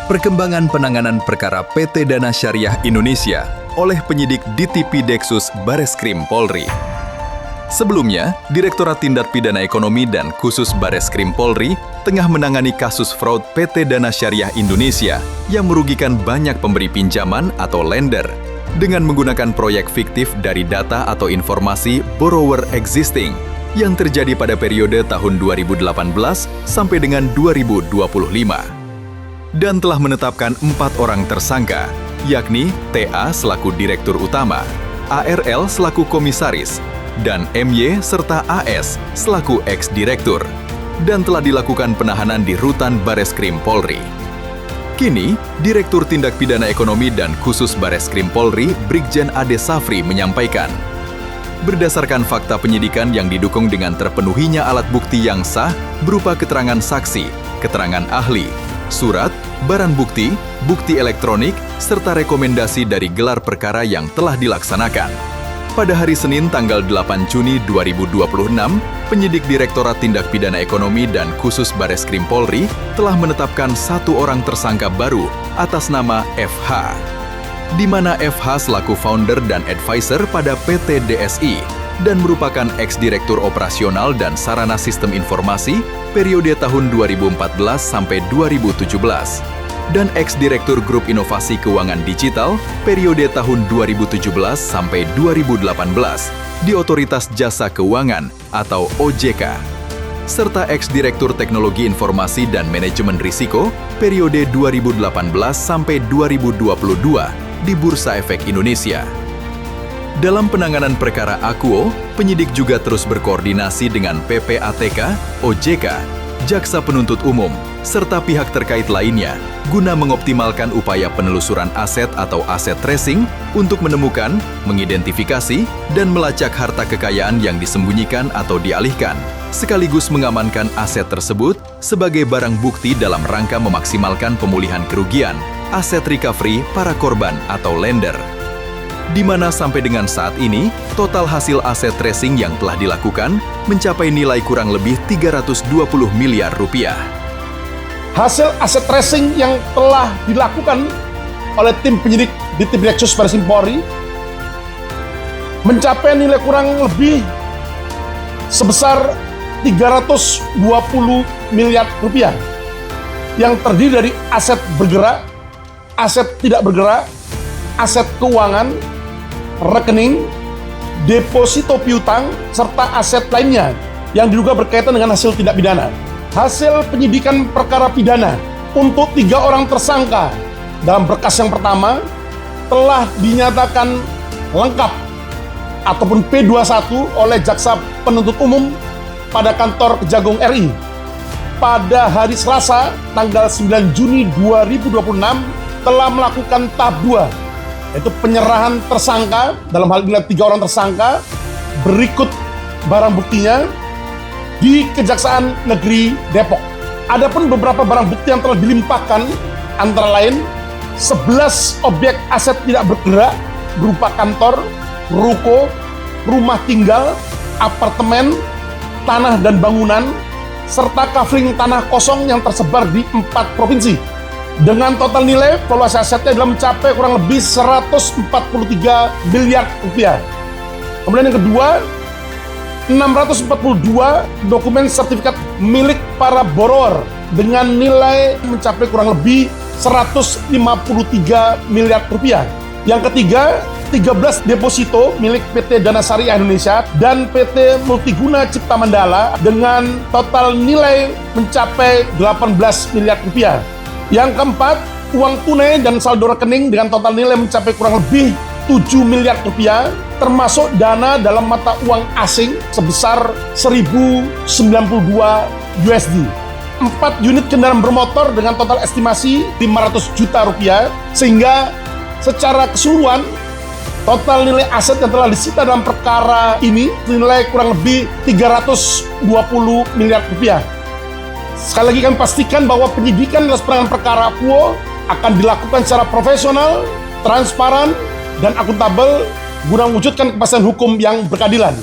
Perkembangan penanganan perkara PT Dana Syariah Indonesia oleh penyidik DTP Deksus Bareskrim Polri. Sebelumnya, Direktorat Tindak Pidana Ekonomi dan Khusus Bareskrim Polri tengah menangani kasus fraud PT Dana Syariah Indonesia yang merugikan banyak pemberi pinjaman atau lender dengan menggunakan proyek fiktif dari data atau informasi borrower existing yang terjadi pada periode tahun 2018 sampai dengan 2025. Dan telah menetapkan 4 orang tersangka, yakni TA selaku Direktur Utama, ARL selaku Komisaris, dan MY serta AS selaku Ex-Direktur, dan telah dilakukan penahanan di Rutan Bareskrim Polri. Kini, Direktur Tindak Pidana Ekonomi dan Khusus Bareskrim Polri, Brigjen Ade Safri menyampaikan, berdasarkan fakta penyidikan yang didukung dengan terpenuhinya alat bukti yang sah berupa keterangan saksi, keterangan ahli, surat, barang bukti, bukti elektronik, serta rekomendasi dari gelar perkara yang telah dilaksanakan. Pada hari Senin tanggal 8 Juni 2026, penyidik Direktorat Tindak Pidana Ekonomi dan Khusus Bareskrim Polri telah menetapkan 1 orang tersangka baru atas nama FH, di mana FH selaku founder dan advisor pada PT DSI dan merupakan ex-direktur operasional dan sarana sistem informasi periode tahun 2014 sampai 2017 dan ex-direktur Grup Inovasi Keuangan Digital periode tahun 2017 sampai 2018 di Otoritas Jasa Keuangan atau OJK, serta ex-direktur Teknologi Informasi dan Manajemen Risiko periode 2018 sampai 2022 di Bursa Efek Indonesia. Dalam penanganan perkara Akuo, penyidik juga terus berkoordinasi dengan PPATK, OJK, Jaksa Penuntut Umum, serta pihak terkait lainnya guna mengoptimalkan upaya penelusuran aset atau aset tracing untuk menemukan, mengidentifikasi, dan melacak harta kekayaan yang disembunyikan atau dialihkan, sekaligus mengamankan aset tersebut sebagai barang bukti dalam rangka memaksimalkan pemulihan kerugian, aset recovery para korban atau lender. Di mana sampai dengan saat ini, total hasil aset tracing yang telah dilakukan mencapai nilai kurang lebih 320 miliar rupiah. Hasil aset tracing yang telah dilakukan oleh tim penyidik di DTP Deksus Bareskrim Polri mencapai nilai kurang lebih sebesar 320 miliar rupiah yang terdiri dari aset bergerak, aset tidak bergerak, aset keuangan, rekening, deposito piutang, serta aset lainnya yang diduga berkaitan dengan hasil tindak pidana. Hasil penyidikan perkara pidana untuk 3 orang tersangka dalam berkas yang pertama telah dinyatakan lengkap ataupun P21 oleh Jaksa Penuntut Umum pada kantor Kejagung RI pada hari Selasa tanggal 9 Juni 2026 telah melakukan tahap 2, yaitu penyerahan tersangka, dalam hal ini 3 orang tersangka, berikut barang buktinya di Kejaksaan Negeri Depok. Adapun beberapa barang bukti yang telah dilimpahkan antara lain 11 objek aset tidak bergerak berupa kantor, ruko, rumah tinggal, apartemen, tanah dan bangunan, serta kafling tanah kosong yang tersebar di 4 provinsi. Dengan total nilai valuasi asetnya adalah mencapai kurang lebih 143 miliar rupiah. Kemudian yang kedua, 642 dokumen sertifikat milik para borrower dengan nilai mencapai kurang lebih 153 miliar rupiah. Yang ketiga, 13 deposito milik PT Dana Syariah Indonesia dan PT Multiguna Cipta Mandala dengan total nilai mencapai 18 miliar rupiah. Yang keempat, uang tunai dan saldo rekening dengan total nilai mencapai kurang lebih 7 miliar rupiah, termasuk dana dalam mata uang asing sebesar 1.092 USD. 4 unit kendaraan bermotor dengan total estimasi 500 juta rupiah, sehingga secara keseluruhan total nilai aset yang telah disita dalam perkara ini nilai kurang lebih 320 miliar rupiah. Sekali lagi kami pastikan bahwa penyidikan atas penanganan perkara Akuo akan dilakukan secara profesional, transparan, dan akuntabel guna mewujudkan kepastian hukum yang berkeadilan.